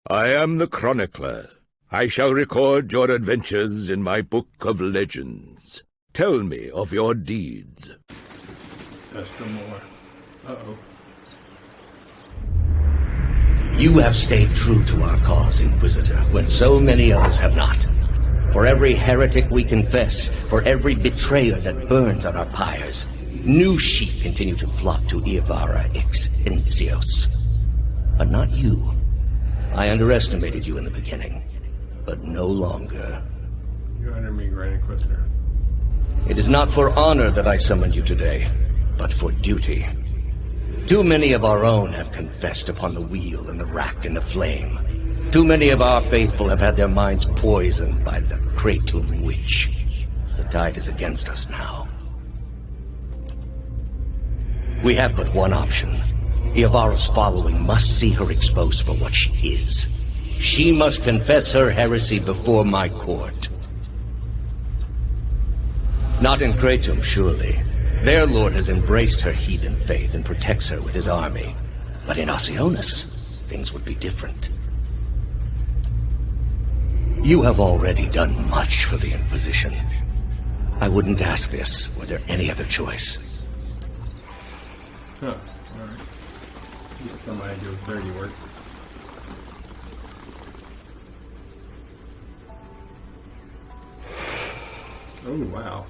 I am the chronicler. I shall record your adventures in my book of legends. Tell me of your deeds. That's for more. Uh-oh. You have stayed true to our cause, Inquisitor, when so many others have not. For every heretic we confess, for every betrayer that burns on our pyres, new sheep continue to flock to Iavara ex Inicios. But not you. I underestimated you in the beginning, but no longer. You honor me, Grand Inquisitor. It is not for honor that I summoned you today, but for duty. Too many of our own have confessed upon the wheel and the rack and the flame. Too many of our faithful have had their minds poisoned by the Kratom witch. The tide is against us now. We have but one option. Iavara's following must see her exposed for what she is. She must confess her heresy before my court. Not in Kratom, surely. Their lord has embraced her heathen faith and protects her with his army. But in Osionis, things would be different. You have already done much for the Inquisition. I wouldn't ask this were there any other choice. Huh, alright. Somebody do dirty work. Oh, wow.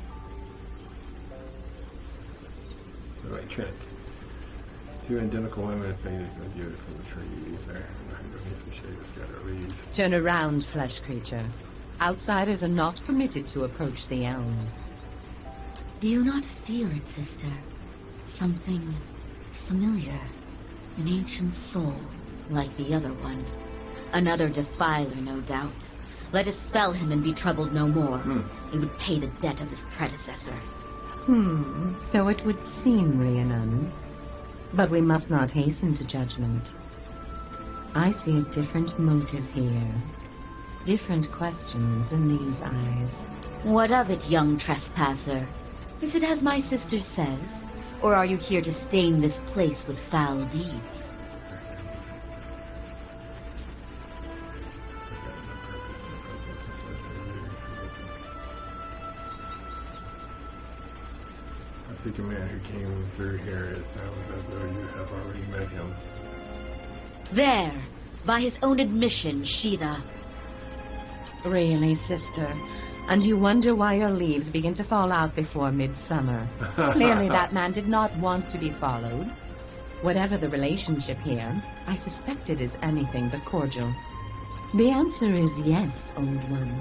Wait, Trent. Two identical women faded from the beautiful trees there. I'm going to need some shade to scatter leaves. Turn around, flesh creature. Outsiders are not permitted to approach the elms. Do you not feel it, sister? Something familiar. An ancient soul, like the other one. Another defiler, no doubt. Let us fell him and be troubled no more. He would pay the debt of his predecessor. So it would seem, Rhiannon. But we must not hasten to judgment. I see a different motive here. Different questions in these eyes. What of it, young trespasser? Is it as my sister says? Or are you here to stain this place with foul deeds? I seek a man who came through here. It sounds as though you have already met him. There! By his own admission, Sheila. Really, sister? And you wonder why your leaves begin to fall out before midsummer. Clearly that man did not want to be followed. Whatever the relationship here, I suspect it is anything but cordial. The answer is yes, old one.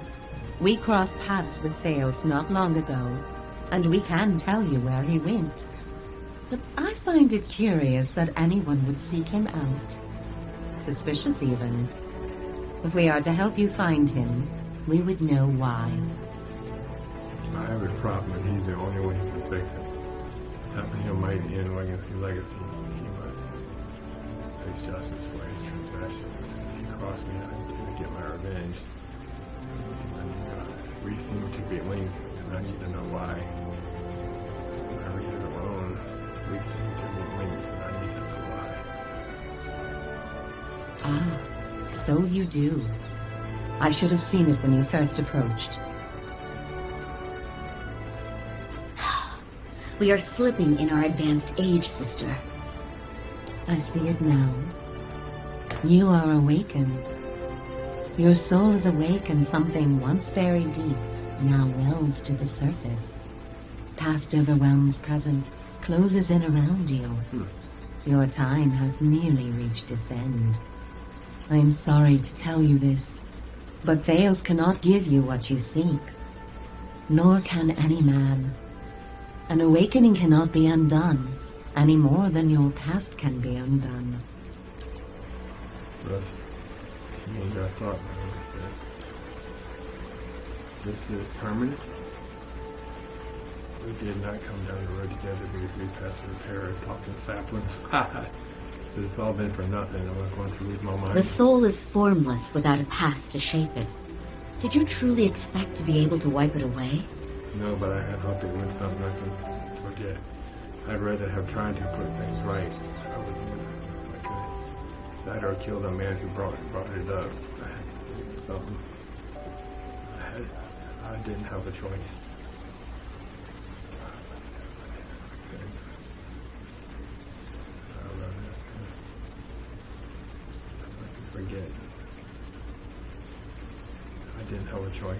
We crossed paths with Theos not long ago, and we can tell you where he went. But I find it curious that anyone would seek him out. Suspicious, even. If we are to help you find him, we would know why. I have a problem, and he's the only one who can fix it. Stopping him might end legacy. He must face justice for his transgressions. He crossed me, I intend to get my revenge. We seem to be linked, and I need to know why. I read it alone. We seem to be linked, and I need to know why. Ah, so you do. I should have seen it when you first approached. We are slipping in our advanced age, sister. I see it now. You are awakened. Your soul is awake, and something once buried deep now wells to the surface. Past overwhelms present, closes in around you. Your time has nearly reached its end. I am sorry to tell you this, but Theos cannot give you what you seek. Nor can any man. An awakening cannot be undone, any more than your past can be undone. But maybe I thought, like I said, this is permanent. We did not come down the road together because we passed a repair of talking saplings. So it's all been for nothing. I'm not going to lose my mind. The soul is formless without a past to shape it. Did you truly expect to be able to wipe it away? No, but I had hoped it was something I could forget. I'd rather have tried to put things right. I would do it if I could. That or kill the man who brought it up. Something. I didn't have a choice. I don't know. I can forget. I didn't have a choice.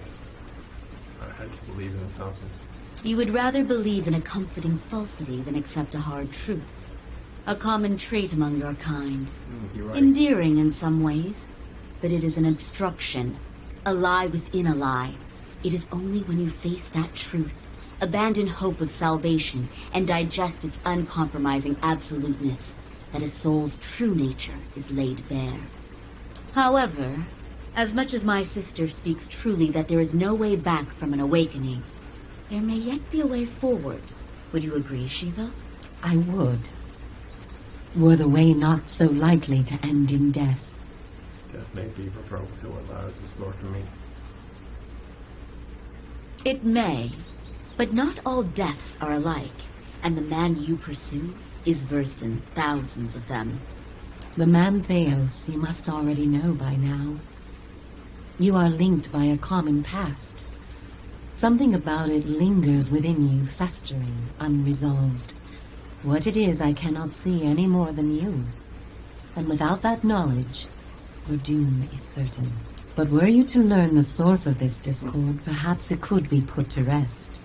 I had to believe in something. You would rather believe in a comforting falsity than accept a hard truth. A common trait among your kind. You're right. Endearing in some ways, but it is an obstruction. A lie within a lie. It is only when you face that truth, abandon hope of salvation, and digest its uncompromising absoluteness, that a soul's true nature is laid bare. However, as much as my sister speaks truly that there is no way back from an awakening, there may yet be a way forward. Would you agree, Shiva? I would. Were the way not so likely to end in death. Death may be preferable to what lies in store for me. It may, but not all deaths are alike, and the man you pursue is versed in thousands of them. The man Theos you must already know by now. You are linked by a common past. Something about it lingers within you, festering, unresolved. What it is I cannot see any more than you. And without that knowledge, your doom is certain. But were you to learn the source of this discord, perhaps it could be put to rest.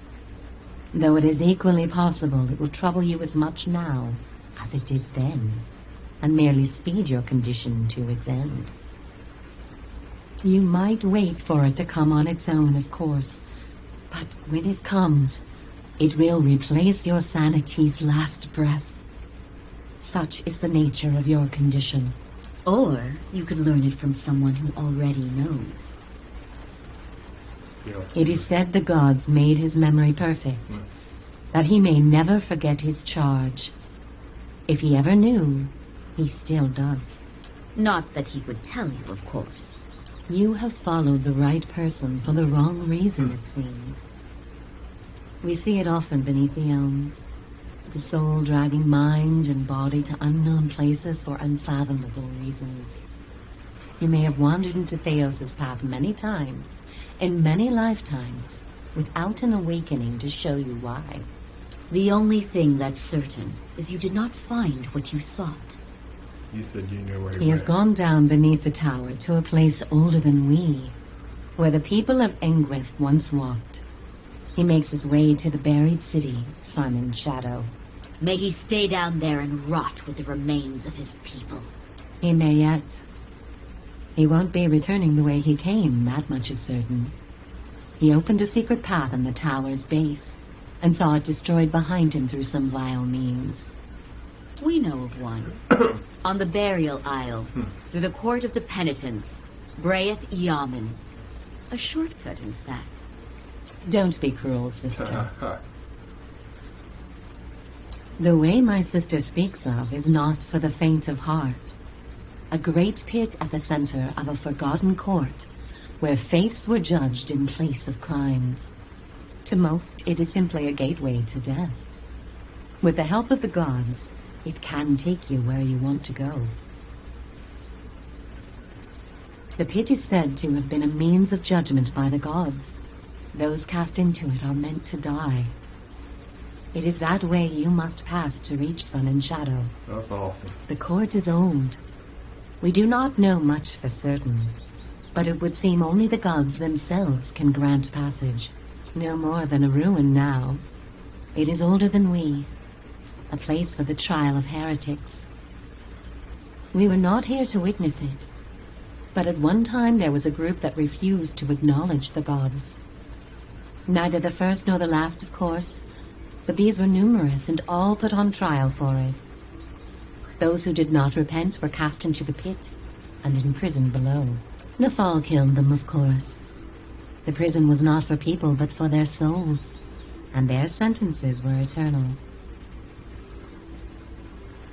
Though it is equally possible it will trouble you as much now as it did then, and merely speed your condition to its end. You might wait for it to come on its own, of course, but when it comes, it will replace your sanity's last breath. Such is the nature of your condition. Or you could learn it from someone who already knows. It is said the gods made his memory perfect, that he may never forget his charge. If he ever knew, he still does. Not that he would tell you, of course. You have followed the right person for the wrong reason, it seems. We see it often beneath the elms. The soul dragging mind and body to unknown places for unfathomable reasons. You may have wandered into Theos' path many times, in many lifetimes, without an awakening to show you why. The only thing that's certain is you did not find what you sought. You said you knew where He has gone down beneath the tower to a place older than we, where the people of Engwith once walked. He makes his way to the buried city, Sun and Shadow. May he stay down there and rot with the remains of his people. He may yet. He won't be returning the way he came, that much is certain. He opened a secret path in the tower's base, and saw it destroyed behind him through some vile means. We know of one. On the burial isle, through the court of the penitents, Braeth Yaman. A shortcut, in fact. Don't be cruel, sister. The way my sister speaks of is not for the faint of heart. A great pit at the center of a forgotten court, where faiths were judged in place of crimes. To most, it is simply a gateway to death. With the help of the gods, it can take you where you want to go. The pit is said to have been a means of judgment by the gods. Those cast into it are meant to die. It is that way you must pass to reach Sun and Shadow. That's awesome. The court is old. We do not know much for certain, but it would seem only the gods themselves can grant passage. No more than a ruin now. It is older than we, a place for the trial of heretics. We were not here to witness it, but at one time there was a group that refused to acknowledge the gods. Neither the first nor the last, of course, but these were numerous and all put on trial for it. Those who did not repent were cast into the pit and imprisoned below. The fall killed them, of course. The prison was not for people but for their souls, and their sentences were eternal.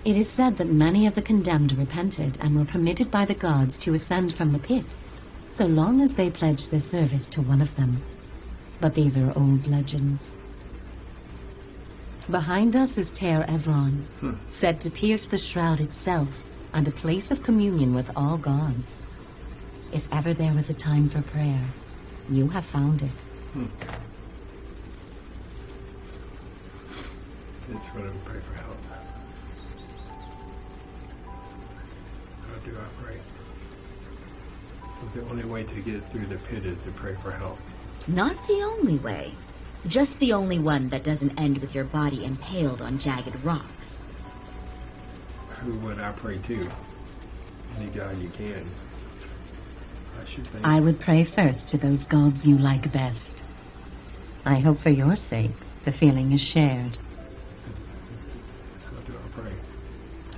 It is said that many of the condemned repented and were permitted by the gods to ascend from the pit, so long as they pledged their service to one of them. But these are old legends. Behind us is Ter Evron, said to pierce the shroud itself and a place of communion with all gods. If ever there was a time for prayer, you have found it. It's when we pray for help. How do I pray? So the only way to get through the pit is to pray for help. Not the only way. Just the only one that doesn't end with your body impaled on jagged rocks. Who would I pray to? Any God you can. I would pray first to those gods you like best. I hope for your sake the feeling is shared. How do I pray?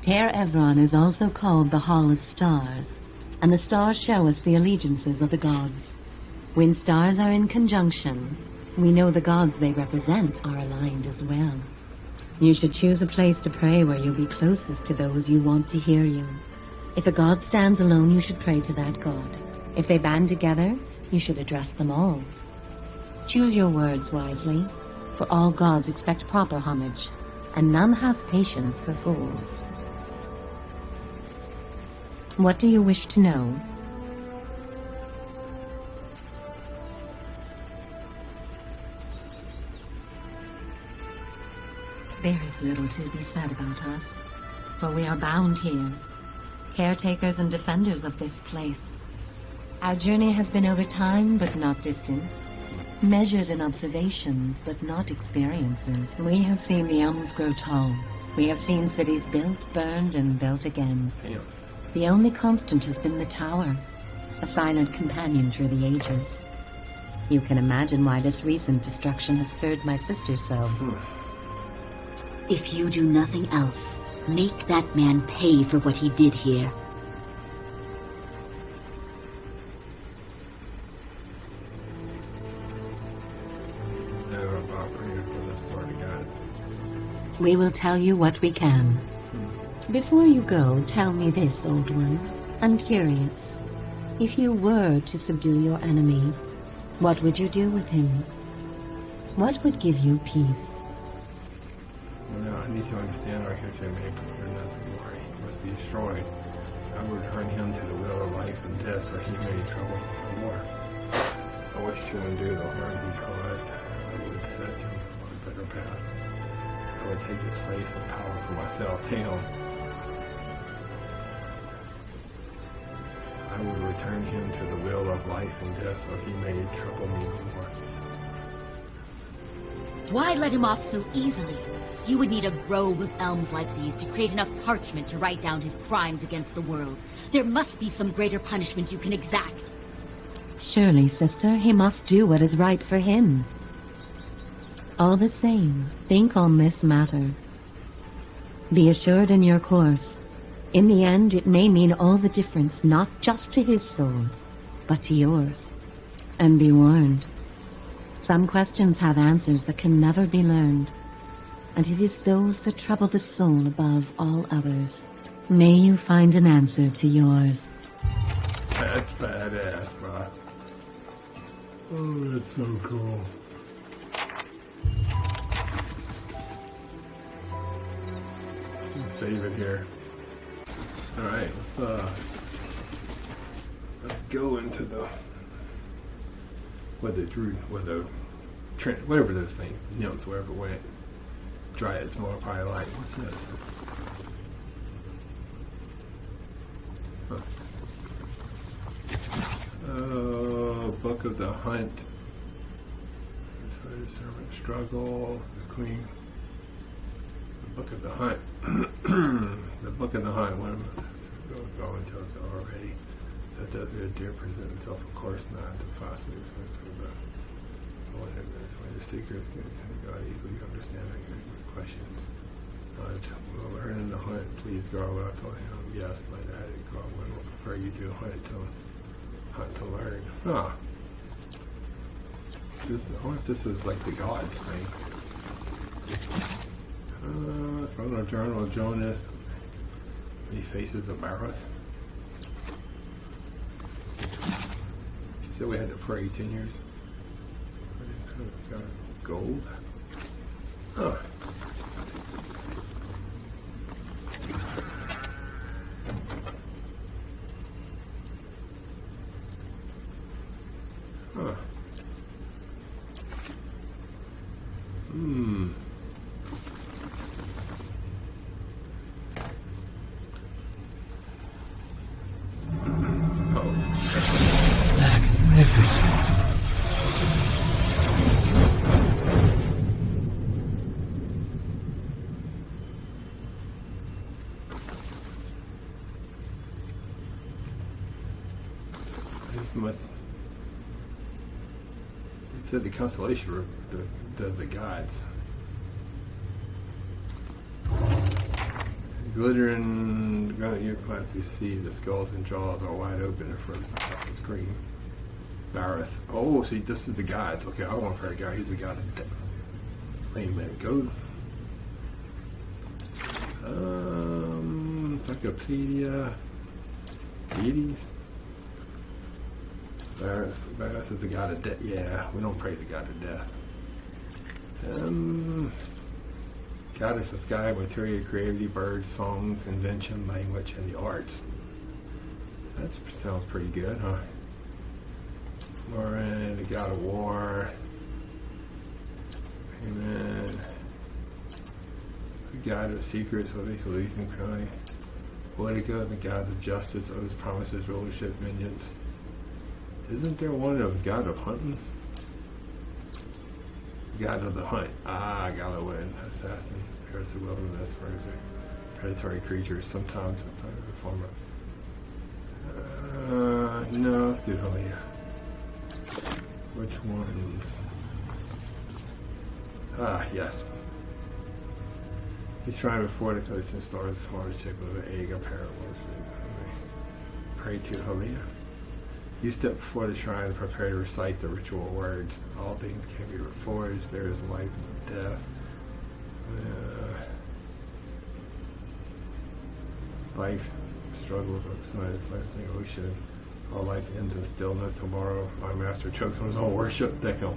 Ter Evron is also called the Hall of Stars, and the stars show us the allegiances of the gods. When stars are in conjunction, we know the gods they represent are aligned as well. You should choose a place to pray where you'll be closest to those you want to hear you. If a god stands alone, you should pray to that god. If they band together, you should address them all. Choose your words wisely, for all gods expect proper homage, and none has patience for fools. What do you wish to know? There is little to be said about us, for we are bound here, caretakers and defenders of this place. Our journey has been over time, but not distance, measured in observations, but not experiences. We have seen the elms grow tall. We have seen cities built, burned, and built again. Damn. The only constant has been the tower, a silent companion through the ages. You can imagine why this recent destruction has stirred my sister so. If you do nothing else, make that man pay for what he did here. Never about praying for this part of gods. We will tell you what we can. Before you go, tell me this, old one. I'm curious. If you were to subdue your enemy, what would you do with him? What would give you peace? Well, now I need to understand our history and make clear nothing more. He must be destroyed. I would return him to the will of life and death so he may trouble no more. I wish to undo the harm he's caused. I would set him on a better path. I would take his place of power for myself. Damn. I would return him to the will of life and death so he may trouble me no more. Why let him off so easily? You would need a grove of elms like these to create enough parchment to write down his crimes against the world. There must be some greater punishment you can exact. Surely, sister, he must do what is right for him. All the same, think on this matter. Be assured in your course. In the end, it may mean all the difference, not just to his soul, but to yours. And be warned. Some questions have answers that can never be learned, and it is those that trouble the soul above all others. May you find an answer to yours. That's badass, bro. Oh, that's so cool. Let's save it here. Alright, let's go into the whatever those things, nymphs, wherever it went. Dryads more probably like, what's this? Book of the Hunt. Servant Struggle, the Queen. The Book of the Hunt. The Book of the Hunt. What am I go into it already? That does a deer present itself, of course, not to possibly the secret God easily understanding questions. We'll learn in the hunt. Please go. I told him yes, my daddy God will prefer you to hunt to learn. Huh. I wonder if this is like the gods thing. From the journal of Jonas. He faces of Marath. She said we had to pray 10 years. It's got gold. Huh. Huh. Magnificent. This must. It said the constellation of the gods. Glittering granite plants you see, the skulls and jaws are wide open and frozen off the screen. Bareth. Oh, see, this is the gods. Okay, I want for a guy. He's the god of death. Wait a minute, go. Encyclopedia. Deities. Bareth is the god of death. Yeah, we don't pray to the god of death. Goddess of sky, material, creativity, birds, songs, invention, language, and the arts. That sounds pretty good, huh? Moran, the god of war. Amen. The god of secrets, so they believe in kind. Politica, the god of justice, oaths, promises, rulership, vengeance. Isn't there one of god of hunting? God of the hunt. Ah, god of wind, assassin, parents of wilderness, predatory creatures, sometimes it's under the form of. No, let's do Helena. Which ones? Ah, yes. He's trying before the coast and stars, farmers check with an egg, a parrot was. Pray to Helena. You step before the shrine and prepare to recite the ritual words. All things can be reforged. There is life and death. Life struggles outside its lasting ocean. All life ends in stillness. Tomorrow, my master chokes on his own worship. Damn.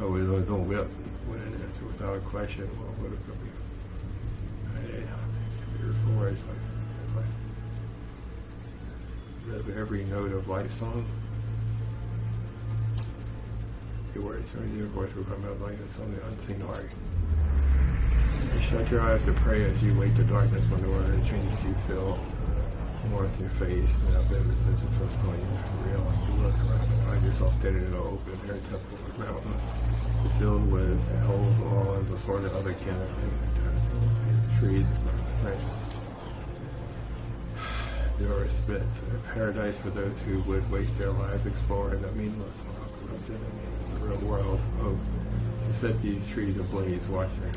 Oh, with his own whip. What an answer without a question. Well, what if it be? Can be reforged. Live every note of life song. Your words from your voice will come out like it's on the unseen art. You shut your eyes to pray as you wait the darkness when the word changes you feel warmth in your face and I've been since you feel slowly real. You look around and find yourself standing in an open air temple or mountain. It's filled with holes, lawns, assorted other kind of trees and branches. There are spits, a paradise for those who would waste their lives exploring the meaningless corrupted in the real world. Oh, you set these trees ablaze, watching.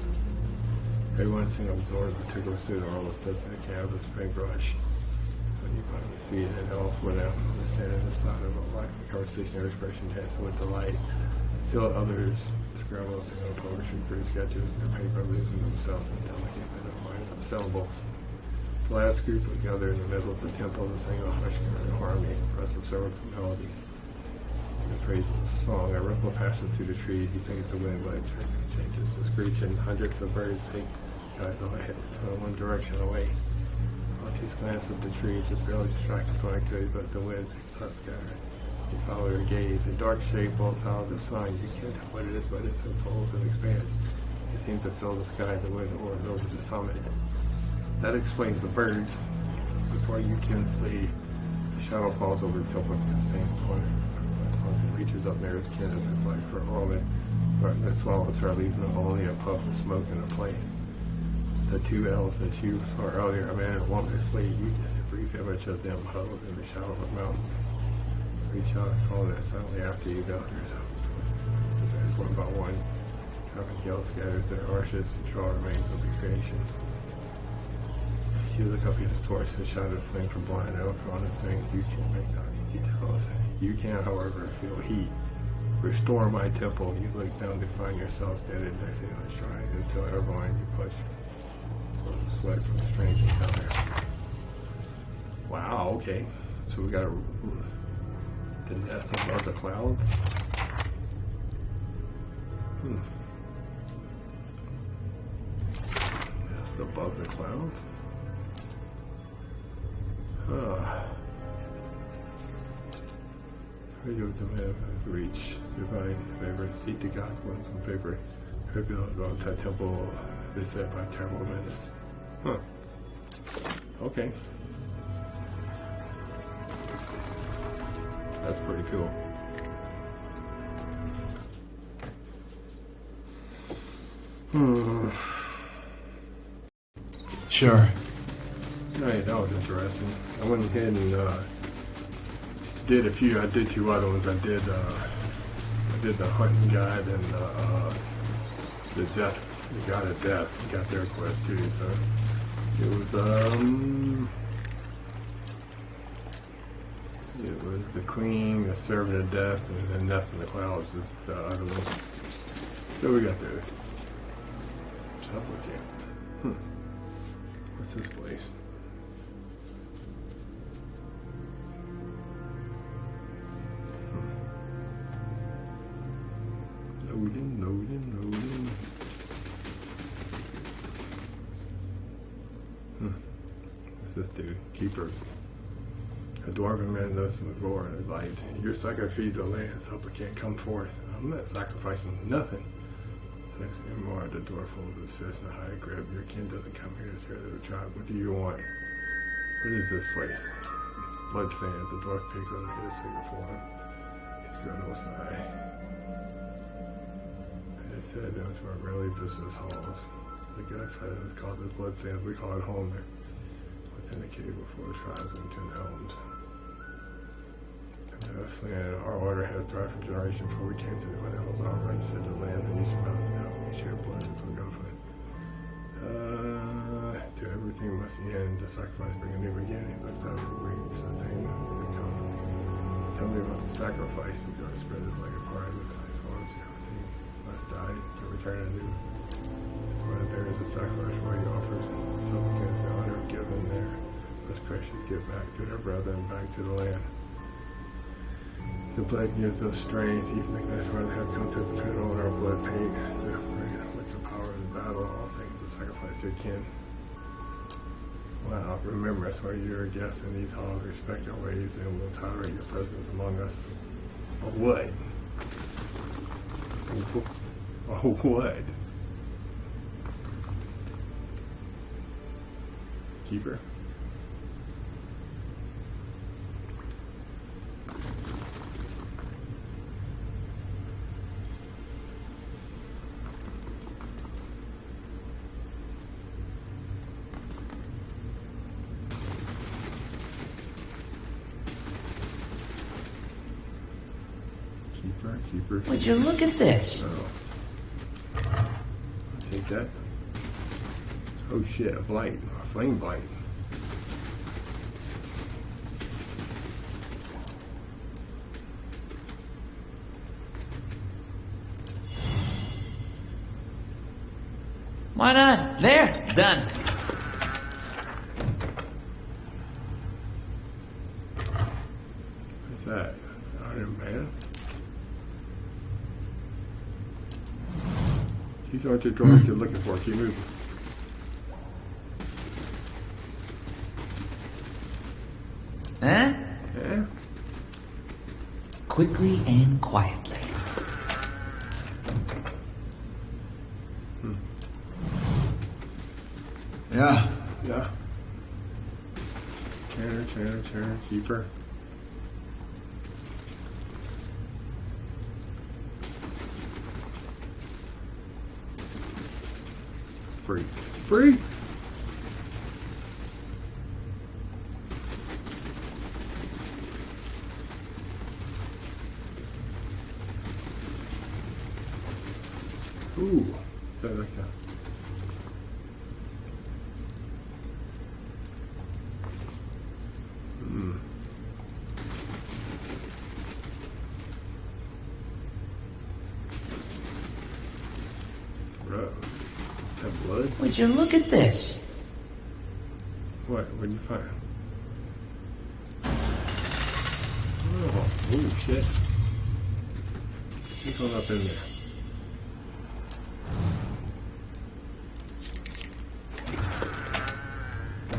Everyone seemed absorbed in a particular suit or all sits in a canvas paintbrush. When you find your feet and elf went out and standing on the side of a life conversation, every expression dancing with delight. Still others scramble singing poetry through sketches, their paper losing themselves in delicate minute syllables. The last group would gather in the middle of the temple to sing a hush in harmony, impressive several melodies. The praise of the song, a ripple passes through the trees. You think it's the wind, but it changes to screeching. Hundreds of birds take guys ahead, one direction away. Monty's glance at the trees is barely distracted from activity, but the wind picks up scattering. You follow your gaze. A dark shape walks out of the sun. You can't tell what it is, but it unfolds and expands. It seems to fill the sky. The wind roars over the summit. That explains the birds. Before you can flee, the shadow falls over the temple at the same point. It reaches up near its kin as if like for all it. Darkness swallows her, leaving only a puff of smoke in a place. The two elves that you saw earlier, a man and a woman, flee. You get a brief image of them huddled in the shadow of a mountain. Reach out and follow that silently after you go. There's one by one. Traffic yells scatters their arches and draw remains of the creations. You look up at the source and shadows thing from blind elk on the thing. You can't make out any details. You can, however, feel heat. Restore my temple. You look down to find yourself standing next to the shrine until everyone you push the sweat from the strange encounter. Wow, okay. So we got the nest above the clouds. Nest above the clouds? Radio to live as reach. Divine favorite. Seek to God once on paper. Tribute about that temple beset by terrible menace. Huh. Okay. That's pretty cool. Sure. Right, that was interesting. I went ahead and did I did two other ones. I did the hunting guide and the god of death. Got their quest too, so it was the queen, the servant of death, and then Nest in the Clouds is the other one. So we got those. Supplicant. What's this place? Loading. What's this dude? Keeper. A dwarven man knows with roar and light. Your sacrifice the land, supplicant, come forth. I'm not sacrificing nothing. Next thing more, the dwarf folds his fist in a high grip. Your kin doesn't come here to tear the tribe. What do you want? What is this place? Blood sands. The dwarf picks up his figure form. His griddle sigh. It said that to our rarely visited halls. The godfather was called the blood sands. We call it home there. Within the cave before the tribes and 10 homes. Our order has thrived for generations before we came to the when hills all right to the land and each mountain now we share blood and put over it. To everything must end, the sacrifice bring a new beginning, looks out for wings, the same will come. Tell me about the sacrifice, and God spread it like a party, looks like forms, everything must die to return anew. Whether there is a sacrifice where he offers supplicants the honor given there, most precious give back to their brother and back to the land. The blood gives us strength, even the brother have come to depend on our blood paint. What's the power of the battle? All things to sacrifice your kin. Wow, remember us while you're a guest in these halls, respect our ways, and we'll tolerate your presence among us. Or what? Or what? Keeper? Keeper. Would you look at this? Oh. I'll take that. Oh shit, a blight. A flame blight. Why not? There, done. What's that? Iron Man? These aren't the droids you're looking for. Keep moving. Huh? Yeah? Quickly and quietly. Yeah. Yeah. Tanner, keeper. Free. Ooh, I like that. Bro, that blood? Would you look at this? What? What did you find? Oh, holy shit. What's going up in there?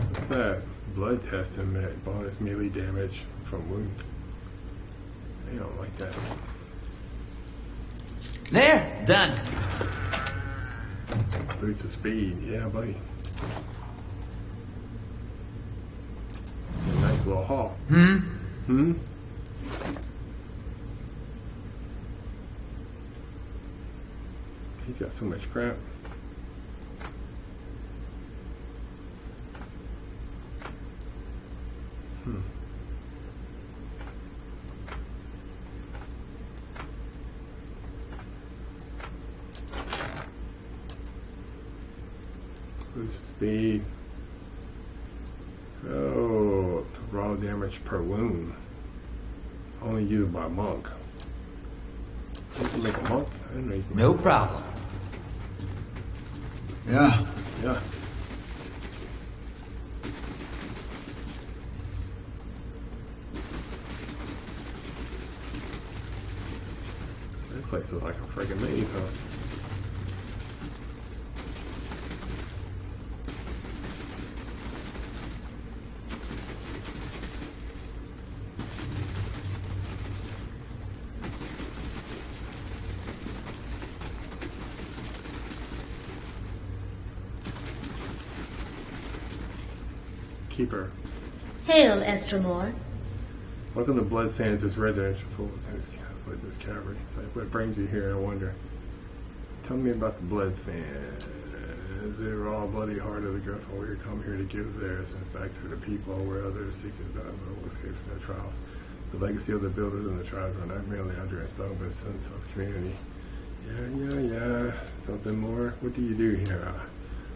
What's that? Blood test and bonus melee damage from wound. Damn. don't like that. There, done. Boots of speed, yeah, buddy. A nice little haul. He's got so much crap. Boost speed. Oh, raw damage per wound. Only used by monk. You can make a monk? I didn't know you can No problem. Yeah. Yeah. That place is like a freaking maze, huh? Keeper. Hail, Estremor. Welcome to Blood Sands, this residential pool. This cavern. It's like, what brings you here, I wonder. Tell me about the Blood Sands. The raw, bloody heart of the griffin. We come here to give their essence back to the people where others seek it done, but will escape from their trials. The legacy of the builders and the tribes are not merely under a stone, but a sense of community. Yeah. Something more? What do you do here?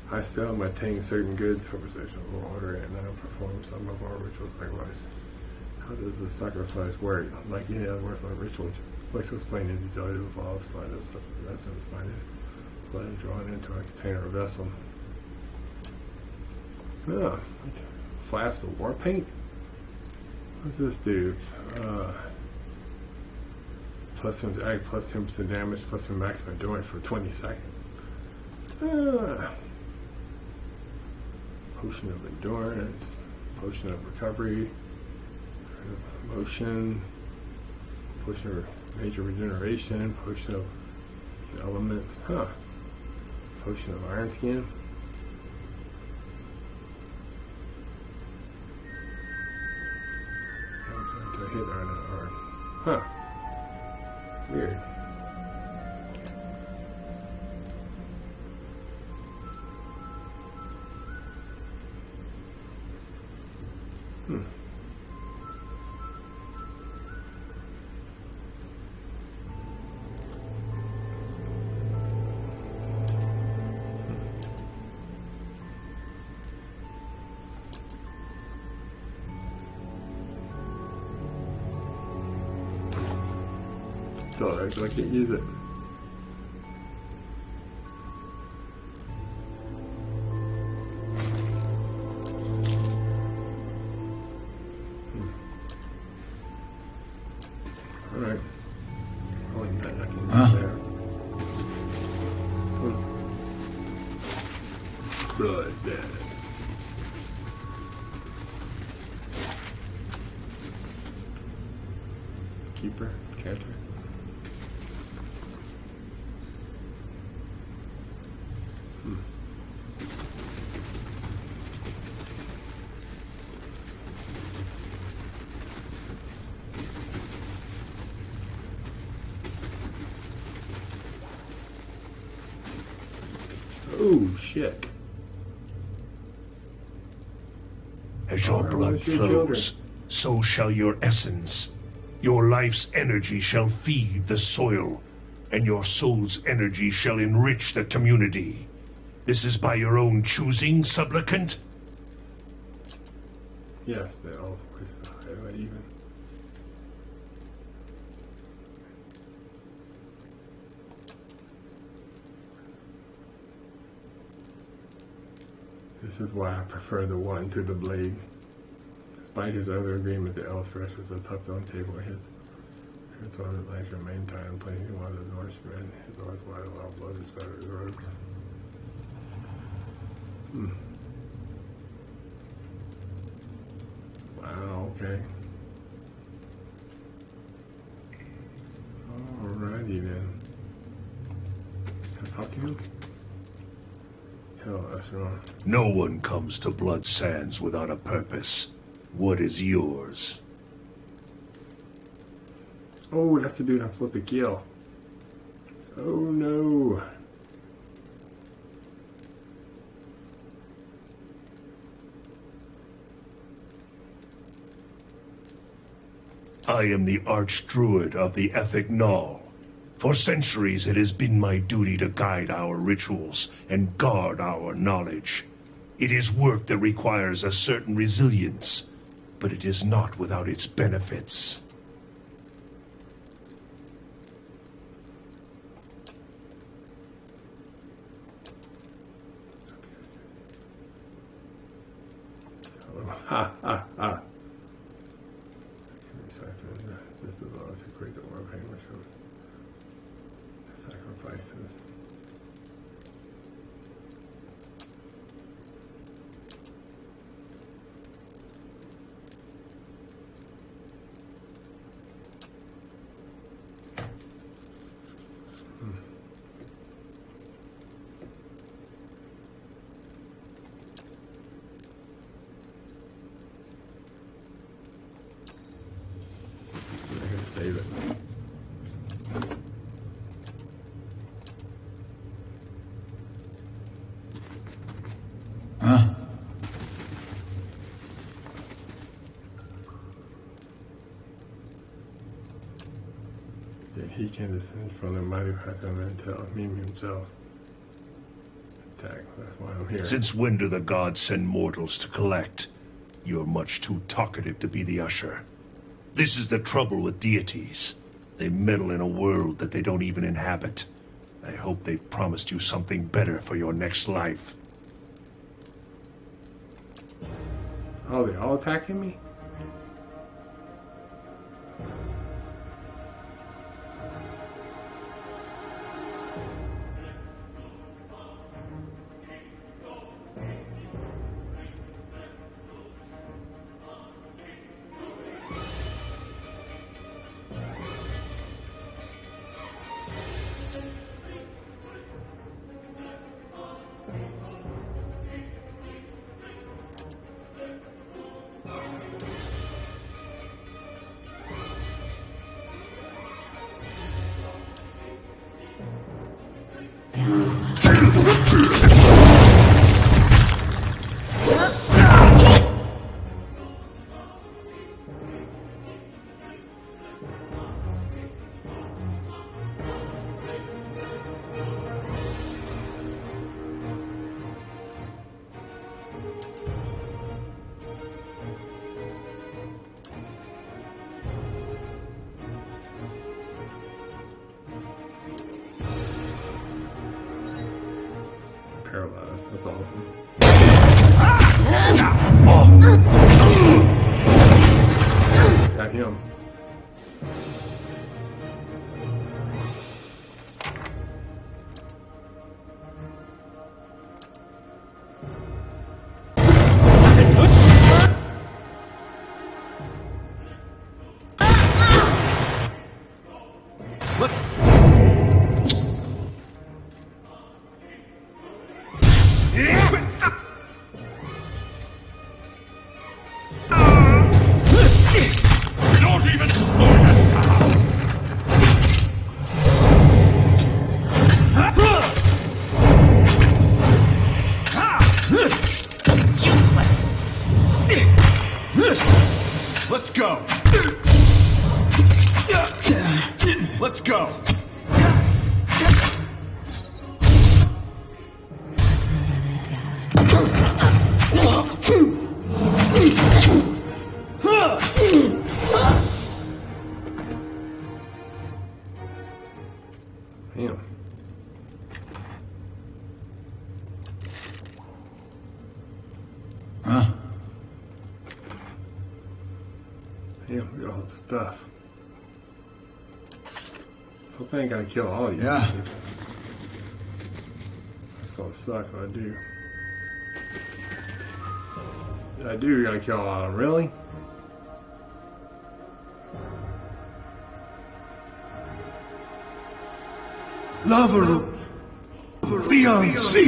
I sell and maintain certain goods for possession or order, and I perform some of our rituals likewise. How does the sacrifice work? Like any other worthwhile ritual, what's explained in the ability of all slide of the essence binded, blood drawn into a container or vessel. Flask of war paint? What's this do? Plus 10% damage, plus the maximum endurance for 20 seconds. Potion of endurance, potion of recovery, motion, potion of major regeneration, potion of elements, potion of iron skin. To hit or weird. It's alright, but I can't use it. Alright. Oh, and I can use there. Blood dead. Keeper, catcher. Oh shit. As your blood flows, so shall your essence. Your life's energy shall feed the soil, and your soul's energy shall enrich the community. This is by your own choosing, supplicant? Yes, they all even. This is why I prefer the one to the blade. Despite his other agreement, the elf threshes a tucked on table. His on it like your main time playing one of the Norsemen. His arms wide allow blood to spatter his robe. Wow, okay. Talk to him? Hell, that's wrong. No one comes to Blood Sands without a purpose. What is yours? Oh, that's the dude I'm supposed to kill. Oh no. I am the Archdruid of the Ethic Null. For centuries it has been my duty to guide our rituals and guard our knowledge. It is work that requires a certain resilience, but it is not without its benefits. Ha ha ha. This is all too great to work very much of sacrifices. Save it. Huh? Yet he can descend from the mighty path of Intel, meme himself. Attack, that's why I'm here. Since when do the gods send mortals to collect? You're much too talkative to be the usher. This is the trouble with deities. They meddle in a world that they don't even inhabit. I hope they've promised you something better for your next life. Oh, they all attacking me? Paralyzed. That's awesome. Got him. Let's go. Let's go. Damn. Huh? Damn, we got all the stuff. Hope I ain't gotta kill all of you. Yeah. It's gonna suck if I do. If I do, you gotta kill all of them. Really? Lava. beyond sea.